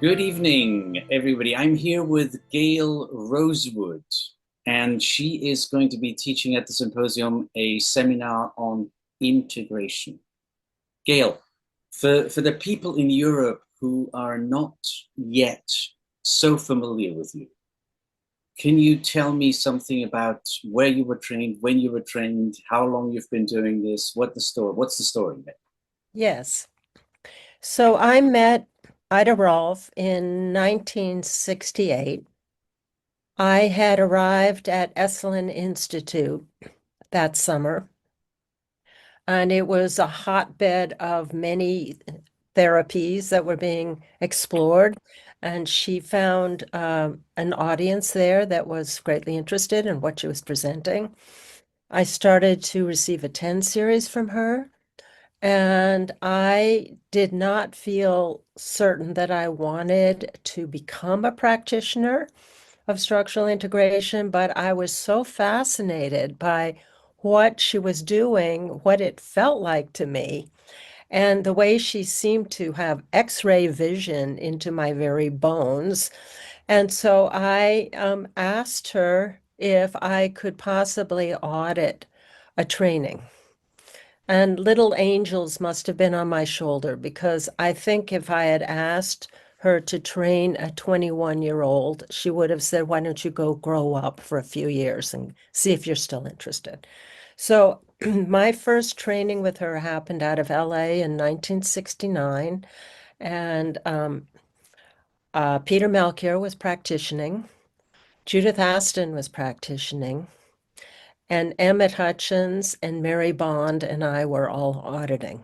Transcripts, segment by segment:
Good evening, everybody. I'm here with Gail Rosewood, and she is going to be teaching at the Symposium a seminar on integration. Gail, for the people in Europe who are not yet so familiar with you, can you tell me something about where you were trained, when you were trained, how long you've been doing this, what's the story? Yes. So I met Ida Rolf in 1968. I had arrived at Esalen Institute that summer, and it was a hotbed of many therapies that were being explored. And she found an audience there that was greatly interested in what she was presenting. I started to receive a 10 series from her. And I did not feel certain that I wanted to become a practitioner of structural integration, but I was so fascinated by what she was doing, what it felt like to me, and the way she seemed to have X-ray vision into my very bones. And so I asked her if I could possibly audit a training. And little angels must have been on my shoulder because I think if I had asked her to train a 21-year-old, she would have said, "Why don't you go grow up for a few years and see if you're still interested?" So my first training with her happened out of LA in 1969. And Peter Melchior was practicing, Judith Aston was practicing, and Emmett Hutchins and Mary Bond and I were all auditing,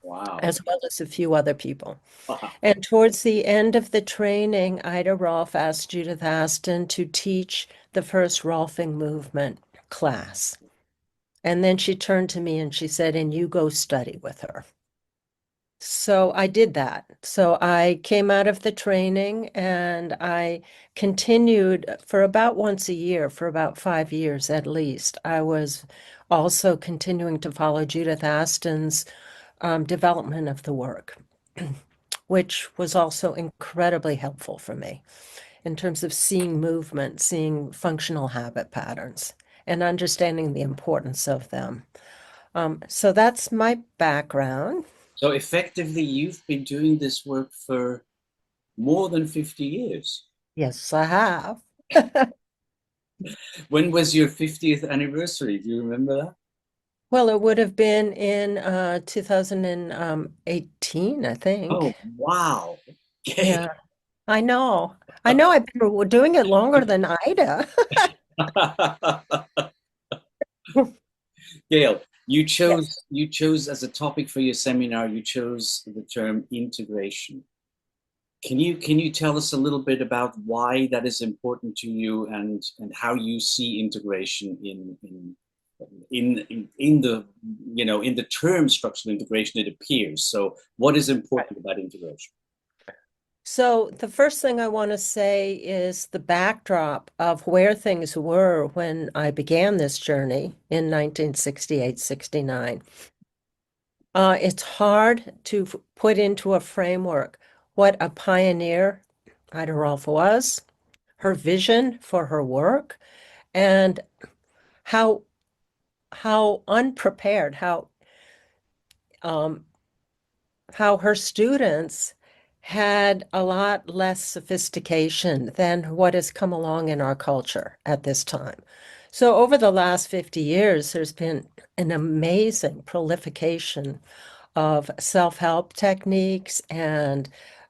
Wow. as well as a few other people. And towards the end of the training, Ida Rolf asked Judith Aston to teach the first Rolfing movement class. And then she turned to me and she said, "And you go study with her." So I did that. So I came out of the training and I continued for about once a year, for about 5 years at least. I was also continuing to follow Judith Aston's development of the work, which was also incredibly helpful for me in terms of seeing movement, seeing functional habit patterns, and understanding the importance of them. So that's my background. So effectively, you've been doing this work for more than 50 years. Yes, I have. When was your 50th anniversary? Do you remember that? Well, it would have been in 2018, I Oh, think. wow. Okay. Yeah, I know. I know I've been doing it longer than Ida. Gail, Yes. you chose as a topic for your seminar, you chose the term integration. Can you tell us a little bit about why that is important to you and how you see integration in the in the term structural integration it appears. So what is important about integration? So the first thing I want to say is the backdrop of where things were when I began this journey in 1968, 69. It's hard to put into a framework what a pioneer Ida Rolf was, her vision for her work, and how unprepared, um, how her students had a lot less sophistication than what has come along in our culture at this time. So over the last 50 years, there's been an amazing proliferation of self-help techniques and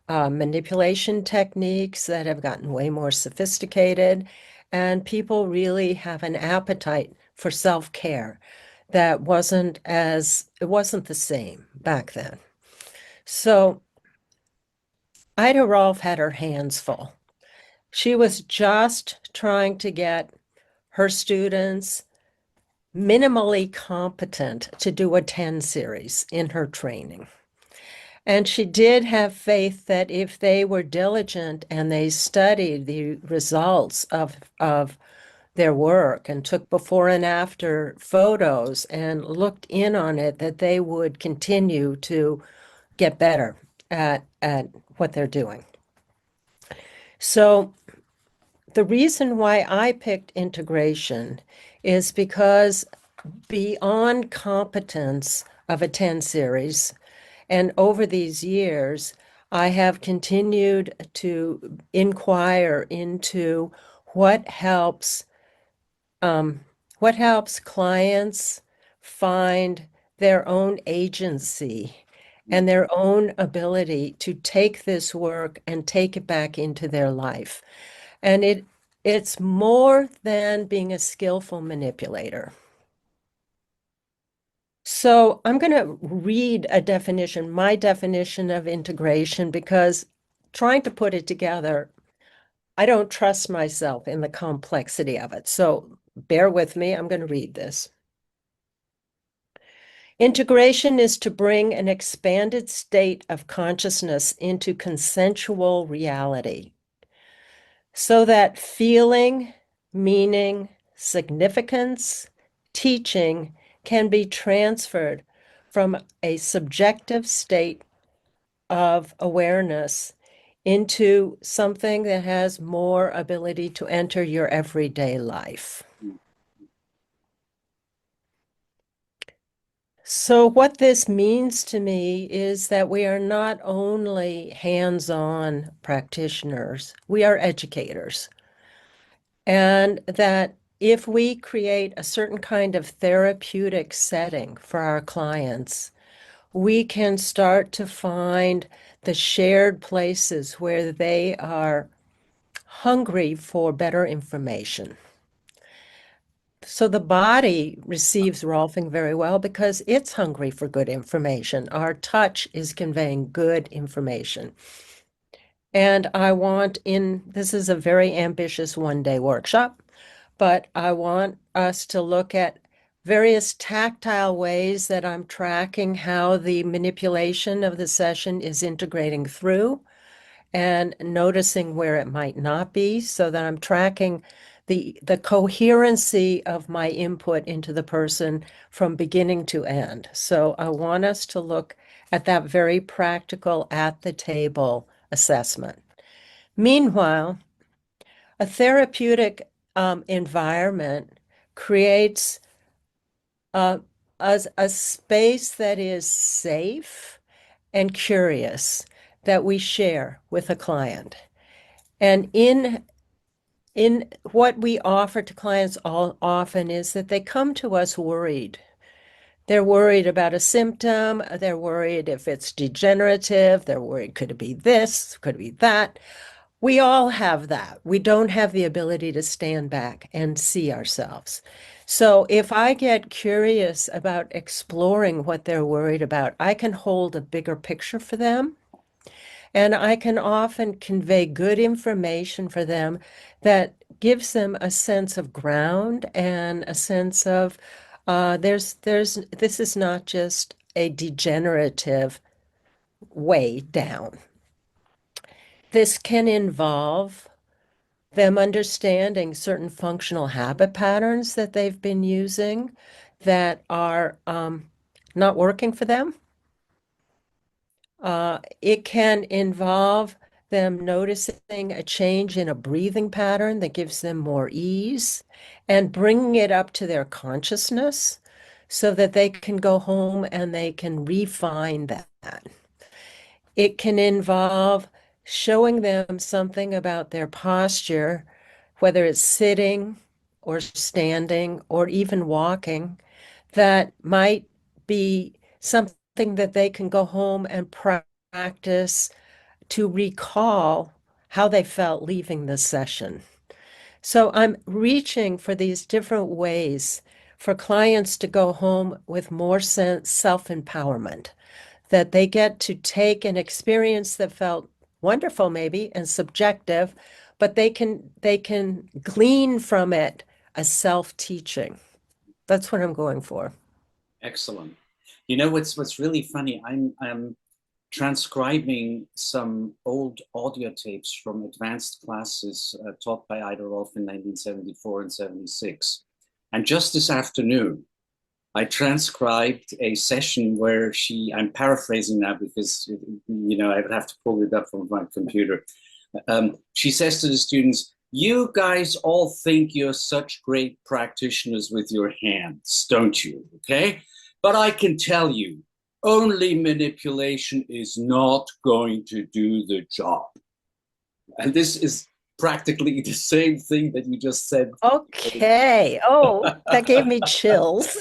manipulation techniques that have gotten way more sophisticated. And people really have an appetite for self-care that it wasn't the same back then. So Ida Rolf had her hands full. She was just trying to get her students minimally competent to do a 10 series in her training. And she did have faith that if they were diligent and they studied the results of their work and took before and after photos and looked in on it, that they would continue to get better at what they're doing. So the reason why I picked integration is because beyond competence of a 10 series, and over these years, I have continued to inquire into what helps um, what helps clients find their own agency and their own ability to take this work and take it back into their life. And it's more than being a skillful manipulator. So I'm going to read a definition, my definition of integration, because trying to put it together, I don't trust myself in the complexity of it. So bear with me. I'm going to read this. Integration is to bring an expanded state of consciousness into consensual reality so that feeling, meaning, significance, teaching can be transferred from a subjective state of awareness into something that has more ability to enter your everyday life. So what this means to me is that we are not only hands-on practitioners, we are educators. And that if we create a certain kind of therapeutic setting for our clients, we can start to find the shared places where they are hungry for better information. So the body receives Rolfing very well because it's hungry for good information. Our touch is conveying good information. And this is a very ambitious one-day workshop, but I want us to look at various tactile ways that I'm tracking how the manipulation of the session is integrating through and noticing where it might not be so that I'm tracking the coherency of my input into the person from beginning to end. So I want us to look at that very practical at the table assessment. Meanwhile, a therapeutic environment creates a space that is safe and curious that we share with a client. And in what we offer to clients all often is that they come to us worried. They're worried about a symptom. They're worried if it's degenerative. They're worried, could it be this? Could it be that? We all have that. We don't have the ability to stand back and see ourselves. So if I get curious about exploring what they're worried about, I can hold a bigger picture for them. And I can often convey good information for them that gives them a sense of ground and a sense of this is not just a degenerative way down. This can involve them understanding certain functional habit patterns that they've been using that are not working for them. It can involve them noticing a change in a breathing pattern that gives them more ease and bringing it up to their consciousness so that they can go home and they can refine that. It can involve showing them something about their posture, whether it's sitting or standing or even walking, that might be something that they can go home and practice to recall how they felt leaving the session. So I'm reaching for these different ways for clients to go home with more self-empowerment, that they get to take an experience that felt wonderful maybe and subjective, but they can glean from it a self-teaching. That's what I'm going for. Excellent. You know what's really funny? I'm transcribing some old audio tapes from advanced classes taught by Ida Rolf in 1974 and 76. And just this afternoon, I transcribed a session where I'm paraphrasing now because, I would have to pull it up from my computer, She says to the students, you guys all think you're such great practitioners with your hands, don't you? Okay. But I can tell you, only manipulation is not going to do the job. And this is practically the same thing that you just said. Okay. Oh, that gave me chills.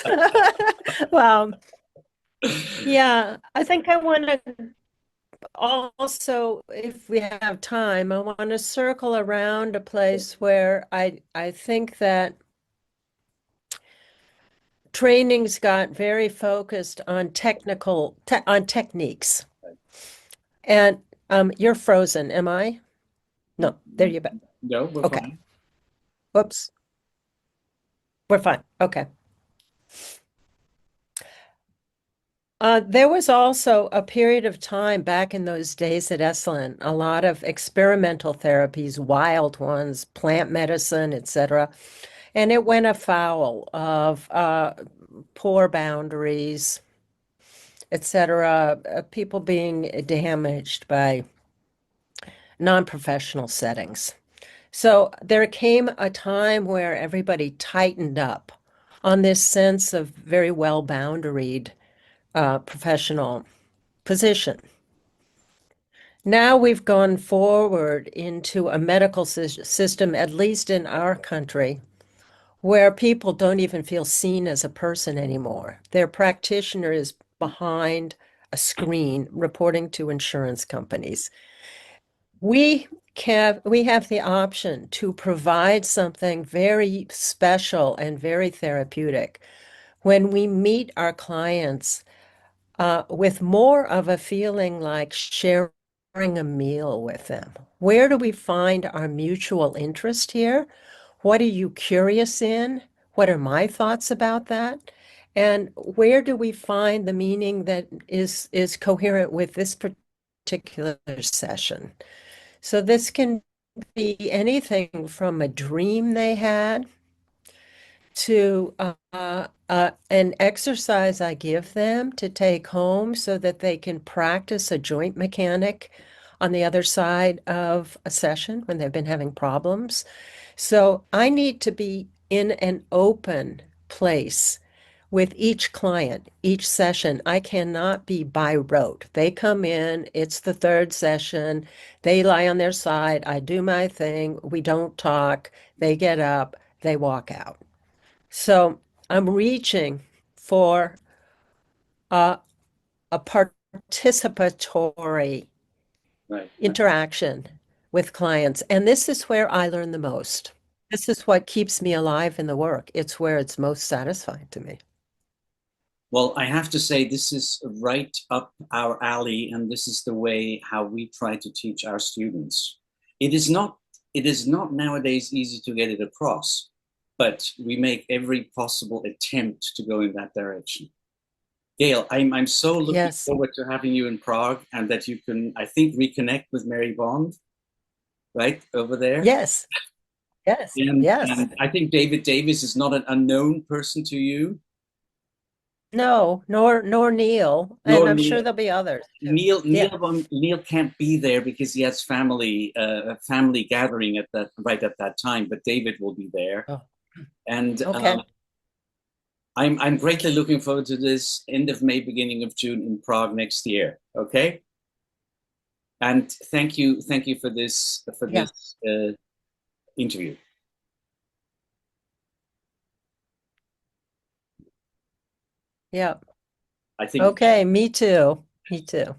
Well, yeah, I think I want to also, if we have time, I want to circle around a place where I think that trainings got very focused on on techniques. And you're frozen, am I? No, there you go. No, we're Okay. fine. Whoops. We're fine. Okay. There was also a period of time back in those days at Esalen, a lot of experimental therapies, wild ones, plant medicine, etc. And it went afoul of poor boundaries, etc., people being damaged by non-professional settings. So there came a time where everybody tightened up on this sense of very well boundaried professional position. Now we've gone forward into a medical system, at least in our country, where people don't even feel seen as a person anymore. Their practitioner is behind a screen reporting to insurance companies. We have the option to provide something very special and very therapeutic when we meet our clients with more of a feeling like sharing a meal with them. Where do we find our mutual interest here? What are you curious in? What are my thoughts about that? And where do we find the meaning that is coherent with this particular session? So this can be anything from a dream they had to an exercise I give them to take home so that they can practice a joint mechanic on the other side of a session when they've been having problems. So I need to be in an open place with each client, each session. I cannot be by rote. They come in, it's the third session, they lie on their side, I do my thing, we don't talk, they get up, they walk out. So I'm reaching for a, a participatory Right. interaction with clients. And this is where I learn the most. This is what keeps me alive in the work. It's where it's most satisfying to me. Well, I have to say, this is right up our alley, and this is the way how we try to teach our students. It is not, it is not nowadays easy to get it across, but we make every possible attempt to go in that direction. Gail, I'm so looking Yes. forward to having you in Prague, and that you can, I think, reconnect with Mary Bond, right over there. Yes. Yes. Yes. And I think David Davis is not an unknown person to you. No, nor Neil. And Nor I'm sure Neil. there'll be others too. Neil Yeah. Neil can't be there because he has a family gathering at that right at that time. But David will be there, Oh, and okay. I'm greatly looking forward to this end of May, beginning of June in Prague next year. Okay, and thank you for Yeah. this interview. Yeah. I think Okay. Me too. Me too.